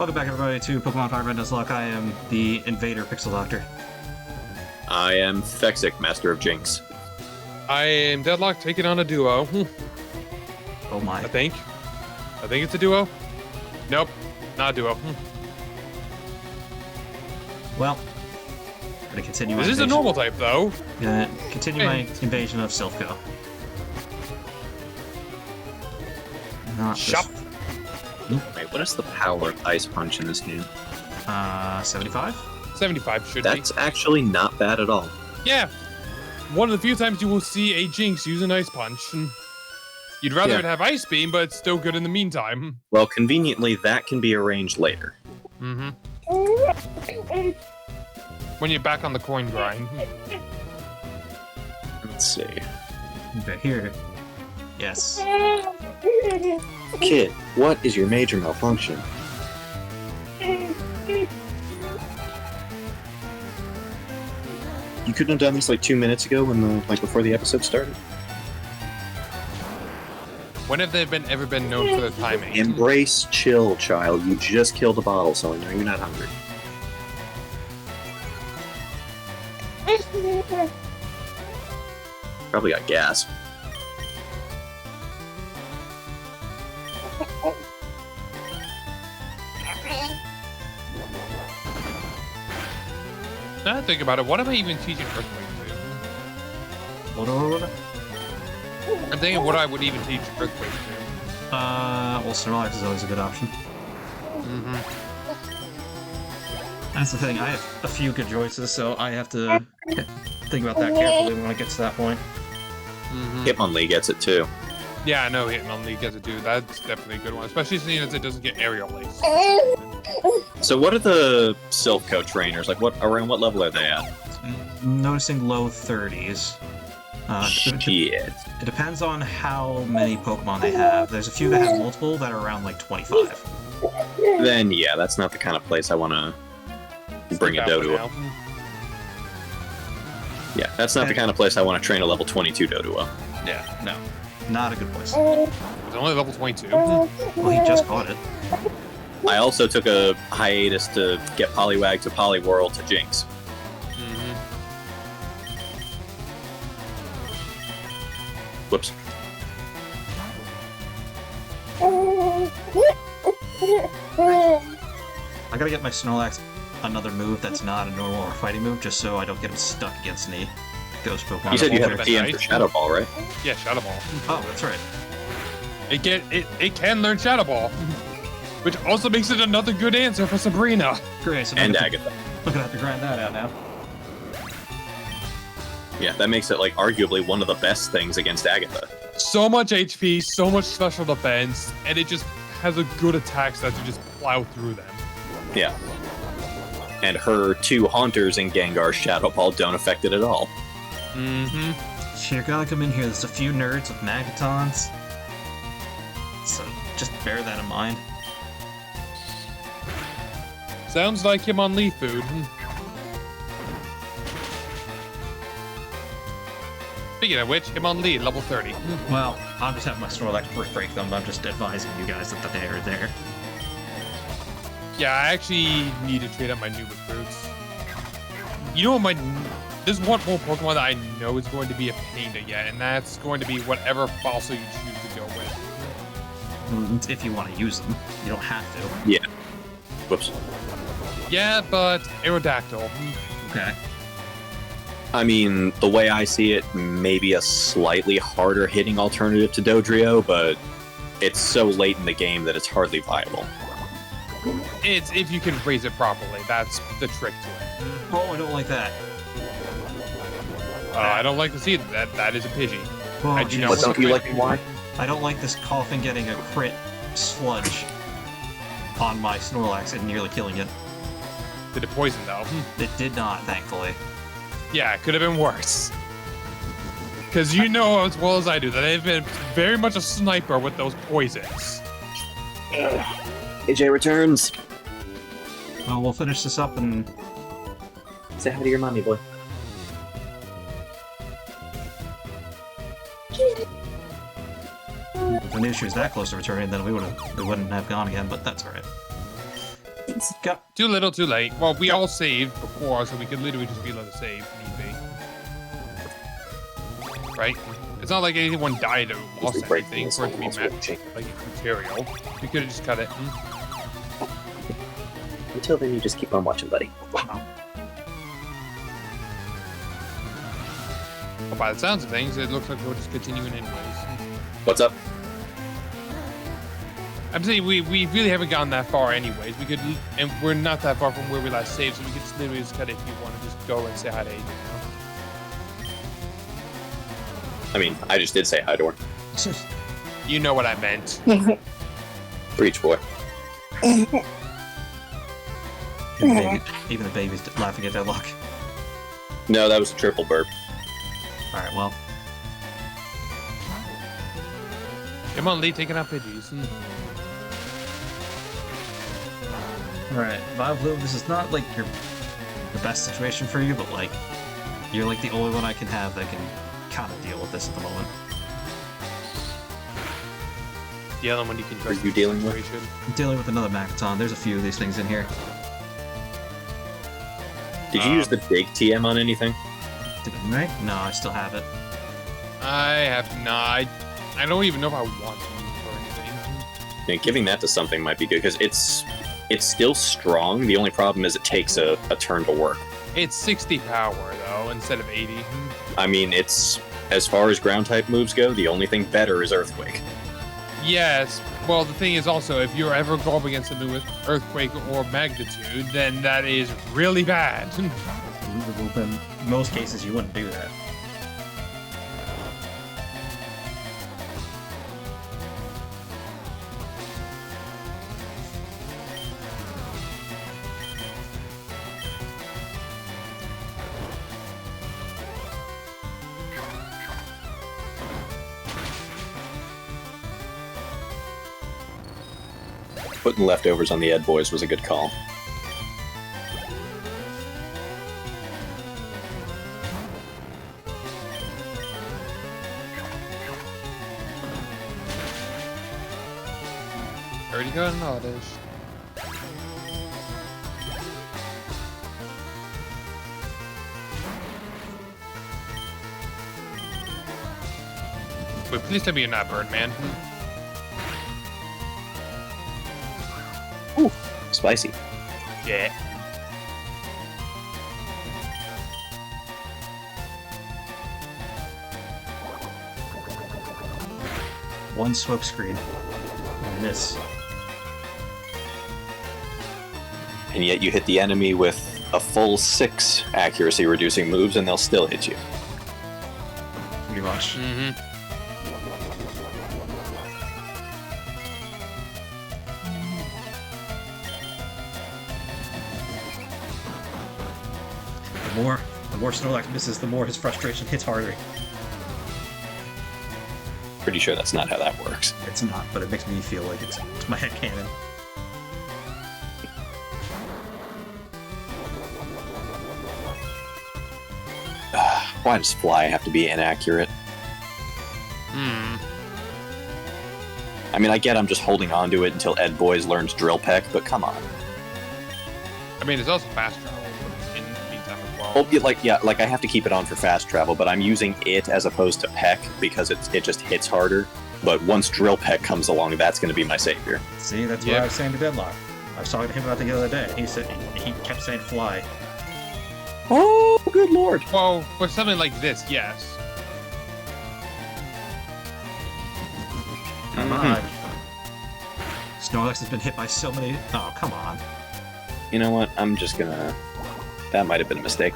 Welcome back, everybody, to Pokemon Fire Red Nuzlocke. I am the Invader Pixel Doctor. I am Fexic, Master of Jinx. I am Deadlock taking on a duo. Oh my. I think it's a duo. Nope, not a duo. Well, I'm gonna continue my This is a invasion. normal type, though. Gonna continue my invasion of Silph. Not Shop. Wait, what is the power of Ice Punch in this game? 75? 75 should That's actually not bad at all. be. Yeah. One of the few times you will see a Jinx use an Ice Punch. You'd rather it have Ice Beam, but it's still good in the meantime. Well, conveniently, that can be arranged later. Mm-hmm. When you're back on the coin grind. Let's see. Okay, here. Yes. Kid, what is your major malfunction? You couldn't have done this like 2 minutes ago when before the episode started? When have they ever been known for their timing? Embrace chill, child. You just killed a bottle, so I know you're not hungry. Probably got gas. Now that I think about it, what am I even teaching Earthquake to? What? I'm thinking what I would even teach Earthquake to. Well, Snorlax is always a good option. Mm-hmm. That's the thing, I have a few good choices, so I have to think about that carefully when I get to that point. Mm-hmm. Hitmonlee gets it too. Yeah, I know Hitmonlee gets a dude. That's definitely a good one, especially seeing as it doesn't get aerial lace. So what are the Silph trainers? Around what level are they at? Noticing low 30s. Shit. It depends on how many Pokemon they have. There's a few that have multiple that are around like 25. Then yeah, that's not the kind of place I want to bring a Doduo. Yeah, that's not the kind of place I want to train a level 22 Doduo. Yeah, no. Not a good place. It's only level 22. Well, he just caught it. I also took a hiatus to get Poliwag to Poliwhirl to Jinx. Mm-hmm. Whoops. I gotta get my Snorlax another move that's not a normal or fighting move, just so I don't get him stuck against any ghost Pokemon. You said you had a That's TM right. for Shadow Ball, right? Yeah, Shadow Ball. Oh, that's right. It can learn Shadow Ball, which also makes it another good answer for Sabrina. Great, so And I'm Agatha. gonna have to grind that out now. Yeah, that makes it arguably one of the best things against Agatha. So much HP, so much special defense, and it just has a good attack so that you just plow through them. Yeah. And her two Haunters in Gengar's Shadow Ball don't affect it at all. Mm-hmm. You're gonna come in here, there's a few nerds with Magatons. So just bear that in mind. Sounds like Hitmonlee food. Speaking of which, Hitmonlee, level 30. Well, I'm just having my Snorlax break them, I'm just advising you guys that they are there. Yeah, I actually need to trade out my new recruits. You know what there's one more Pokemon that I know is going to be a pain to get, and that's going to be whatever fossil you choose to go with. If you want to use them, you don't have to. Yeah. Whoops. Yeah, but Aerodactyl. Okay. I mean, the way I see it, maybe a slightly harder hitting alternative to Dodrio, but it's so late in the game that it's hardly viable. It's if you can phrase it properly. That's the trick to it. Oh, I don't like that. I don't like to see it. That is a Pidgey. Oh, I do geez. not But don't you like why? I don't like this Coffin getting a crit sludge on my Snorlax and nearly killing it. Did it poison though? It did not, thankfully. Yeah, it could have been worse. Because you know as well as I do that I've been very much a sniper with those poisons. AJ returns. Well, we'll finish this up and... Say hi to your mommy, boy. If I knew she was that close to returning, then we wouldn't have gone again, but that's alright. Go. Too little, too late. Well, we all saved before, so we could literally just reload the save if need be. Right? It's not like anyone died or lost anything for it to be like material. We could have just cut it. Until then, you just keep on watching, buddy. But by the sounds of things, it looks like we're just continuing anyways. What's up? I'm saying we really haven't gotten that far anyways. We could, and we're not that far from where we last saved, so we could just literally just cut it if you want to just go and say hi to Adrian. I mean, I just did say hi to her. You know what I meant. Breach boy. Even the baby's laughing at Deadlock. No, that was a triple burp. Alright, well. Come on, Lee, taking out Pidgeys. Alright, Vileplume, this is not like the best situation for you, but like, you're like the only one I can have that can kind of deal with this at the moment. The other one you can trust. Are you dealing with? I'm dealing with another Magaton. There's a few of these things in here. Did you use the big TM on anything? Did it right? No, I still have it. I have not. I don't even know if I want to use it for anything. Yeah, giving that to something might be good, because it's still strong. The only problem is it takes a turn to work. It's 60 power, though, instead of 80. I mean, it's, as far as ground-type moves go, the only thing better is Earthquake. Yes. Well, the thing is also, if you ever go up against a new Earthquake or Magnitude, then that is really bad. Well, then, in most cases, you wouldn't do that. Putting leftovers on the Ed Boys was a good call. Already got an oddish. Wait, please tell me you're not Birdman. Ooh, spicy. Yeah. One smoke screen. And this. And yet you hit the enemy with a full 6 accuracy reducing moves and they'll still hit you. Pretty much. Mm-hmm. The more Snorlax misses, the more his frustration hits harder. Pretty sure that's not how that works. It's not, but it makes me feel like it's my headcanon. Why does Fly have to be inaccurate? I mean, I get I'm just holding on to it until Ed Boys learns Drill Peck, but come on. I mean, it's also fast travel in the meantime as well. Well, like I have to keep it on for fast travel, but I'm using it as opposed to Peck because it just hits harder. But once Drill Peck comes along, that's going to be my savior. See, that's what I was saying to Deadlock. I was talking to him about the other day. He said he kept saying Fly. Oh, good lord! Well, for something like this, yes. Come on. Snorlax has been hit by so many. Oh, come on. You know what? I'm just gonna. That might have been a mistake.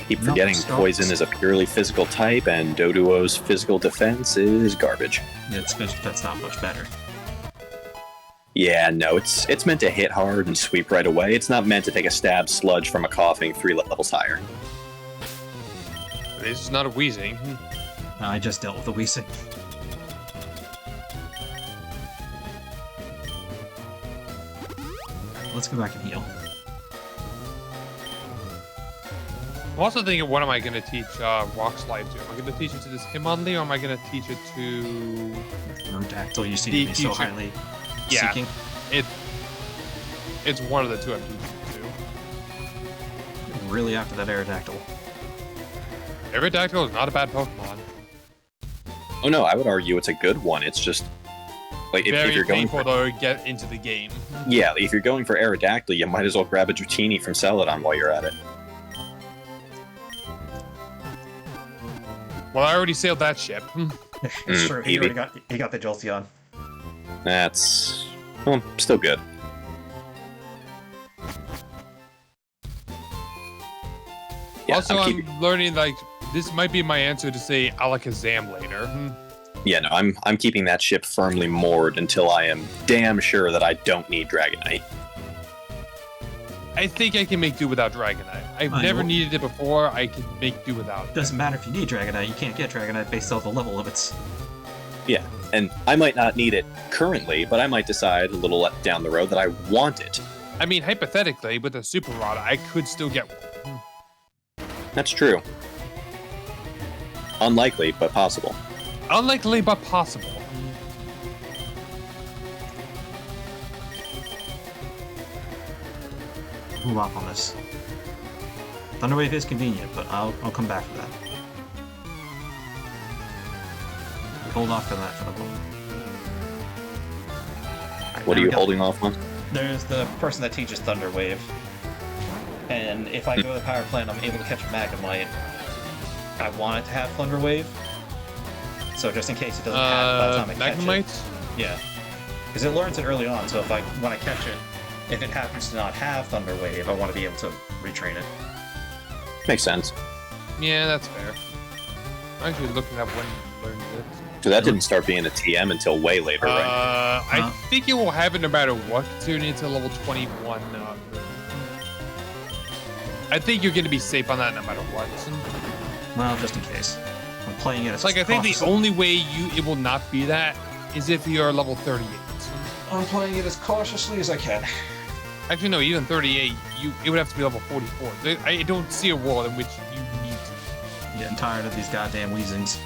Keep forgetting Poison is a purely physical type, and Doduo's physical defense is garbage. That's not much better. Yeah, no, it's meant to hit hard and sweep right away. It's not meant to take a stab sludge from a coughing 3 levels higher. This is not a wheezing. I just dealt with the Weezing. Let's go back and heal. I'm also thinking, what am I going to teach Rock Slide to? Am I going to teach it to this Hitmonlee, or am I going to teach it to... Aerodactyl, you seem to be so future- highly Yeah. seeking. It's one of the two I'm teaching it to. Really after that Aerodactyl. Aerodactyl is not a bad Pokemon. Oh no, I would argue it's a good one. It's just like if Very you're going painful for, to get into the game. yeah, if you're going for Aerodactyl, you might as well grab a Dratini from Celadon while you're at it. Well, I already sailed that ship. It's true. He maybe. already got the Jolteon. That's still good. Yeah, Also, I'm I'm keeping- learning, like, this might be my answer to say Alakazam later. yeah, no, I'm keeping that ship firmly moored until I am damn sure that I don't need Dragonite. I think I can make do without Dragonite. I've I never know. needed it before. I can make do without it. Doesn't matter if you need Dragonite. You can't get Dragonite based off the level limits. Yeah, and I might not need it currently, but I might decide a little down the road that I want it. I mean, hypothetically, with a Super Rod, I could still get one. That's true. Unlikely, but possible. Unlikely, but possible. Move off on this. Thunderwave is convenient, but I'll come back to that. Hold off to that for the moment. Alright, What are now we you got- holding off on? There's the person that teaches Thunderwave. And if I go to the power plant, I'm able to catch a Magnemite. I want it to have Thunderwave. So just in case it doesn't have by the time I catch it. Magnemite? Yeah. Because it learns it early on, so when I catch it, if it happens to not have Thunderwave, I want to be able to retrain it. Makes sense. Yeah, that's fair. I'm actually looking up when you learned it. So that didn't start being a TM until way later, right? I think it will have it no matter what, considering it's a level 21 move. I think you're going to be safe on that no matter what. Well, just in case. I'm playing it as Like, I think the cautiously- only way it will not be that is if you're level 38. I'm playing it as cautiously as I can. Actually, no, even 38, it would have to be level 44. I don't see a world in which you need to. I'm getting tired of these goddamn Weezings.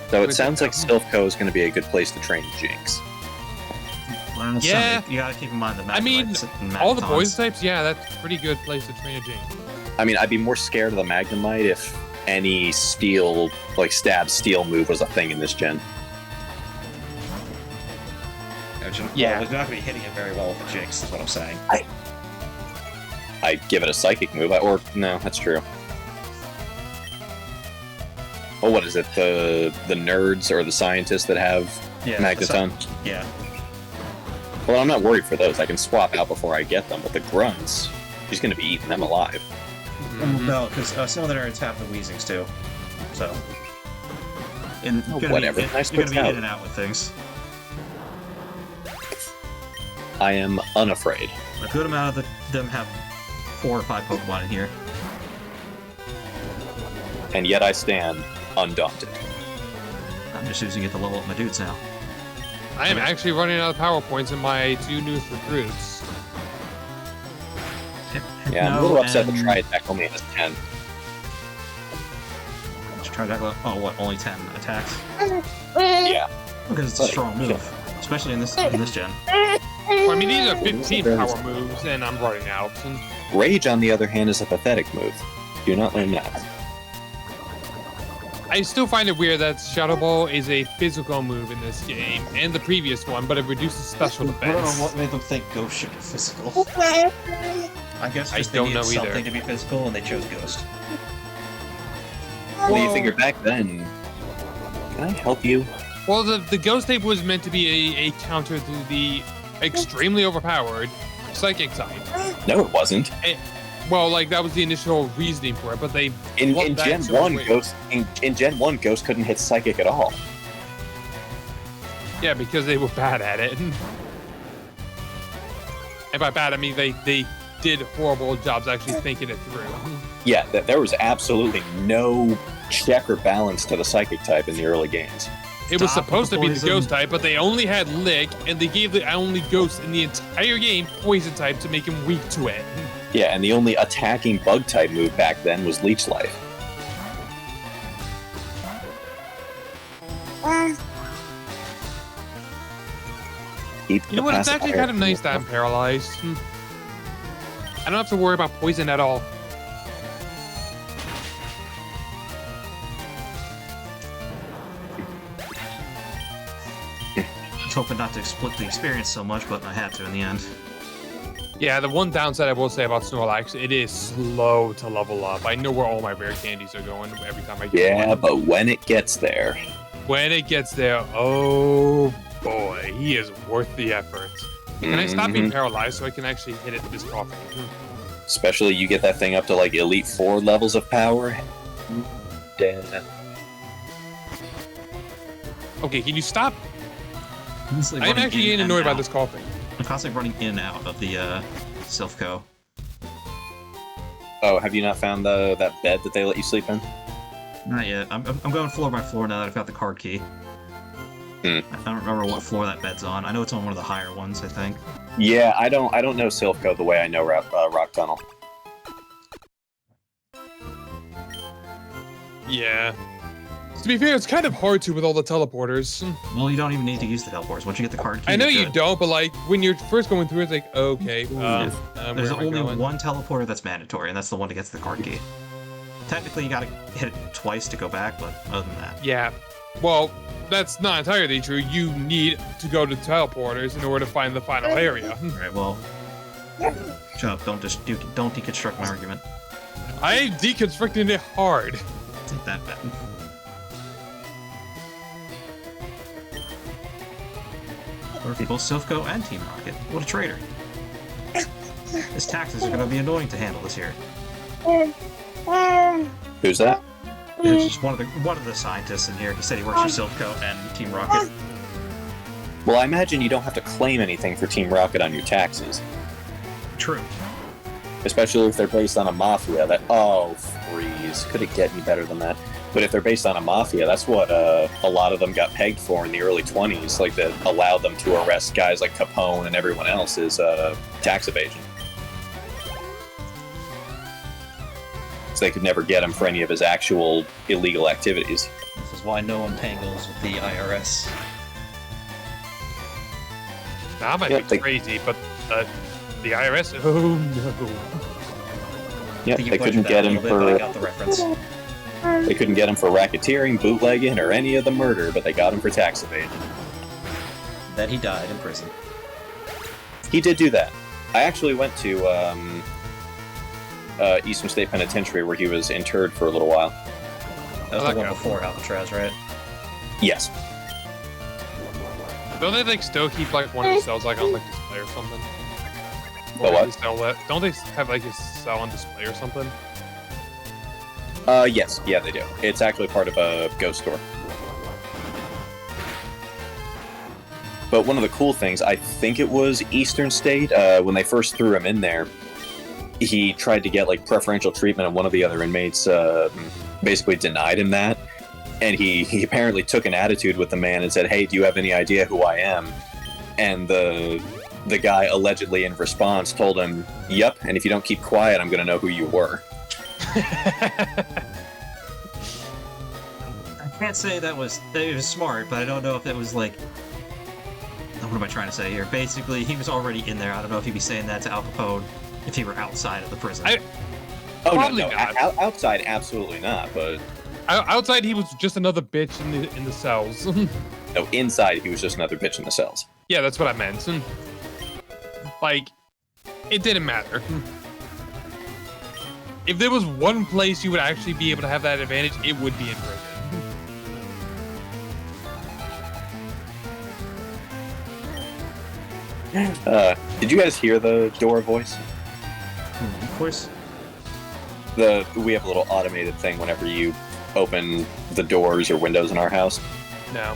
So it sounds like Silph is going to be a good place to train Jinx. Learn Yeah. something. You gotta keep in mind the I mean, Magnemites and all the Magnetons. poison types, yeah, that's a pretty good place to train a Jinx. I mean, I'd be more scared of the Magnemite if any steel, like stab steel move was a thing in this gen. Yeah, we're not gonna be hitting it very well with the Jinx, is what I'm saying. I'd give it a psychic move, or no, that's true. Oh, what is it? The nerds or the scientists that have Yeah. Magneton? Yeah. Well, I'm not worried for those. I can swap out before I get them, but the grunts, she's going to be eating them alive. No, because some of the nerds have the Weezings too. So. And Oh, you're whatever. You're Nice gonna puts be out. in and out with things. I am unafraid. A good amount of them have 4 or 5 Pokemon in here. And yet I stand undaunted. I'm just using it to level up my dudes now. I am actually running out of power points in my 2 newest recruits. Yeah, I'm a No, little upset that and- Tri-Attack only has 10. Just try to only 10 attacks? Yeah. Because it's a strong move. Especially in this gen. Well, I mean, these are 15 power moves, and I'm running out. And Rage, on the other hand, is a pathetic move. Do not learn that. I still find it weird that Shadow Ball is a physical move in this game, and the previous one, but it reduces special I don't know defense. what made them think Ghost should be physical. I guess I just they don't needed know either. something to be physical and they chose Ghost. Well, you figure back then... Can I help you? Well, the Ghost Tape was meant to be a counter to the extremely overpowered Psychic type. No, it wasn't. Well, like, that was the initial reasoning for it, but they... In flipped that Gen to 1, wait. Ghost in Gen 1, Ghost couldn't hit Psychic at all. Yeah, because they were bad at it. And by bad, I mean they did horrible jobs actually thinking it through. Yeah, there was absolutely no check or balance to the Psychic type in the early games. It was Stop supposed with to the be the poison. Ghost type, but they only had Lick, and they gave the only Ghost in the entire game Poison type to make him weak to it. Yeah, and the only attacking bug type move back then was Leech Life. You know what? It's actually kind of nice that I'm paralyzed. I don't have to worry about poison at all. I was hoping not to split the experience so much, but I had to in the end. Yeah, the one downside I will say about Snorlax, it is slow to level up. I know where all my rare candies are going every time I get one. Yeah, but when it gets there... When it gets there, oh boy, he is worth the effort. Can I stop being paralyzed so I can actually hit it with this coffee? Especially you get that thing up to like Elite 4 levels of power. Damn. Okay, can you stop? I'm I'm actually getting annoyed by this coughing. I'm constantly running in and out of the Silph Co. Oh, have you not found that bed that they let you sleep in? Not yet. I'm going floor by floor now that I've got the card key. I don't remember what floor that bed's on. I know it's on one of the higher ones, I think. Yeah, I don't know Silph Co the way I know Rock Tunnel. Yeah. To be fair, it's kind of hard to with all the teleporters. Well, you don't even need to use the teleporters. Once you get the card key, I know you're you good. don't, but like when you're first going through, it's like okay. There's only one teleporter that's mandatory, and that's the one that gets the card key. Technically, you gotta hit it twice to go back, but other than that, yeah. Well, that's not entirely true. You need to go to teleporters in order to find the final area. All right. Well, shut up. Don't deconstruct my argument. I deconstructed it hard. It's not that bad. Or people, Silph Co and Team Rocket. What a traitor. His taxes are going to be annoying to handle this year. Who's that? It's just one of the scientists in here. He said he works for Silph Co and Team Rocket. Well, I imagine you don't have to claim anything for Team Rocket on your taxes. True. Especially if they're based on a mafia that... Oh, freeze. Could it get any better than that? But if they're based on a mafia, that's what a lot of them got pegged for in the early 20s. Like, that allowed them to arrest guys like Capone and everyone else is tax evasion. So they could never get him for any of his actual illegal activities. This is why no one tangles with the IRS. That might be crazy, but the IRS? Oh, no. Yep, they couldn't get him for... I got the reference. They couldn't get him for racketeering, bootlegging, or any of the murder, but they got him for tax evasion. Then he died in prison. He did do that. I actually went to Eastern State Penitentiary where he was interred for a little while. That was the one before Alcatraz, right? Yes. Don't they like still keep like one of the cells like on like display or something? The what? Don't they have like a cell on display or something? Yes. Yeah, they do. It's actually part of a ghost store. But one of the cool things, I think it was Eastern State, when they first threw him in there, he tried to get like preferential treatment, and one of the other inmates basically denied him that. And he apparently took an attitude with the man and said, "Hey, do you have any idea who I am?" And the guy allegedly in response told him, "Yep, and if you don't keep quiet, I'm going to know who you were." I can't say that it was smart, but I don't know if it was like... What am I trying to say here? Basically, he was already in there. I don't know if he'd be saying that to Al Capone if he were outside of the prison. Probably no. not. Outside, absolutely not, but... Outside, he was just another bitch in the cells. No, inside, he was just another bitch in the cells. Yeah, that's what I meant. Like, it didn't matter. If there was one place you would actually be able to have that advantage, it would be in prison. Did you guys hear the door voice? Of course. We have a little automated thing whenever you open the doors or windows in our house. No.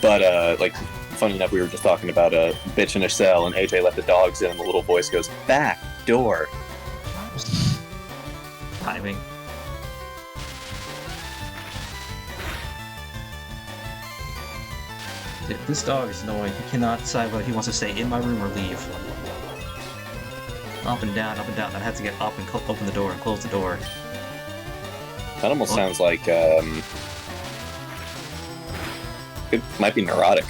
But, like, funny enough, we were just talking about a bitch in a cell, and AJ let the dogs in, and the little voice goes, "Back door." Timing. Dude, this dog is annoying. He cannot decide whether he wants to stay in my room or leave. Up and down, then I have to get up and open the door and close the door. That almost sounds like it might be neurotic.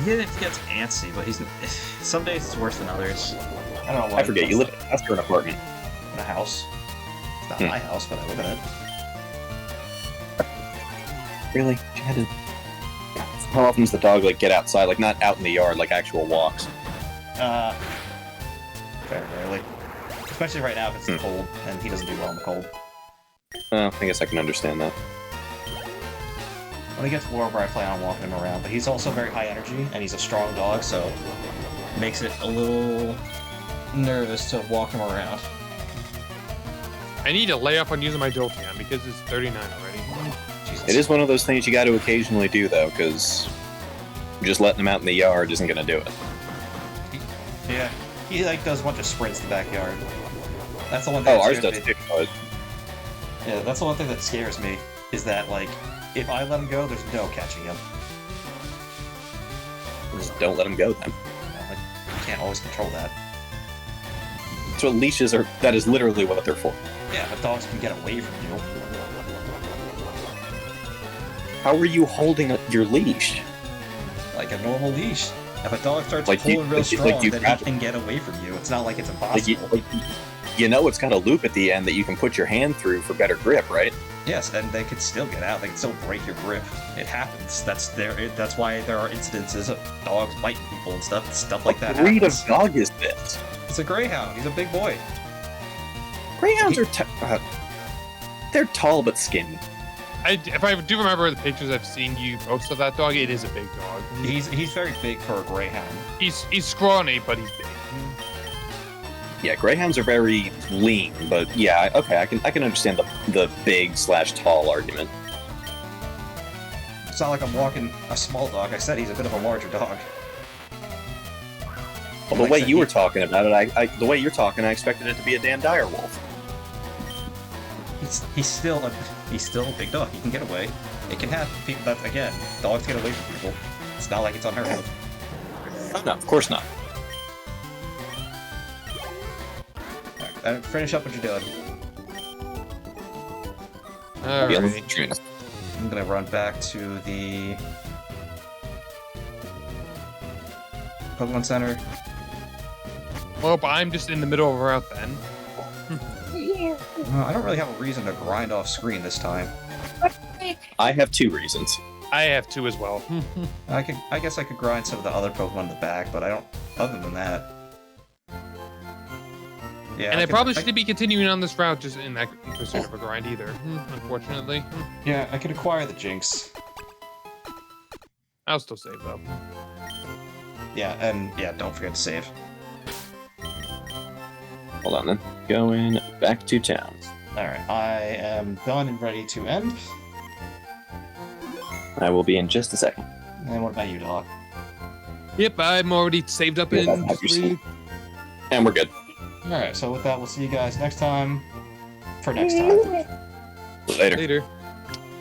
He gets antsy, but he's some days it's worse than others. I don't know why. I forget, you live in a house or an apartment? In a house. It's not my house, but I live in it. Really? How often does the dog like get outside? Like not out in the yard, like actual walks? Very rarely. Especially right now if it's cold, and he doesn't do well in the cold. I guess I can understand that. When he gets warmer, I plan on walking him around, but he's also very high energy, and he's a strong dog, so it makes it a little nervous to walk him around. I need to lay off on using my Jolteon because it's 39 already. Jesus. It is one of those things you got to occasionally do, though, because just letting him out in the yard isn't going to do it. Yeah, he like does a bunch of sprints in the backyard. That's the one thing. Oh, ours does too. Yeah, that's the one thing that scares me, is that like, if I let him go, there's no catching him. Just don't let him go then. Like, you can't always control that. That's what leashes are. That is literally what they're for. Yeah, but dogs can get away from you. How are you holding your leash? Like a normal leash. If a dog starts Like pulling real strong, you then grab he can get away from you. It's not like it's impossible. You know it's got a loop at the end that you can put your hand through for better grip, right? Yes, and they could still get out. They can still break your grip. It happens. That's why there are incidences of dogs biting people and stuff like that. What breed of happens. dog is this? It's a greyhound. He's a big boy. Greyhounds are they're tall but skinny. If I do remember the pictures I've seen you post of that dog, it is a big dog. He's very big for a greyhound. He's scrawny, but he's big. Yeah, greyhounds are very lean, but yeah, okay, I can understand the big/tall argument. It's not like I'm walking a small dog. I said he's a bit of a larger dog. Well, the way you were talking about it, the way you're talking, I expected it to be a damn dire wolf. He's still a big dog. He can get away. It can happen. People, that again, dogs get away from people. It's not like it's unheard of. Oh, no, of course not. Finish up what you're doing. Alright. I'm gonna run back to the Pokemon Center. Well, but I'm just in the middle of a route then. I don't really have a reason to grind off screen this time. I have 2 reasons. I have 2 as well. I guess I could grind some of the other Pokemon in the back, but I don't. Other than that. Yeah, And I probably shouldn't be continuing on this route just in that pursuit of a grind either, unfortunately. Yeah, I could acquire the Jinx. I'll still save though. Yeah, and yeah, don't forget to save. Hold on then. Going back to town. Alright, I am done and ready to end. I will be in just a second. And what about you, Doc? Yep, I'm already saved up Yeah, in have your 3. And we're good. Alright, so with that, we'll see you guys next time. For next time. Later. Later.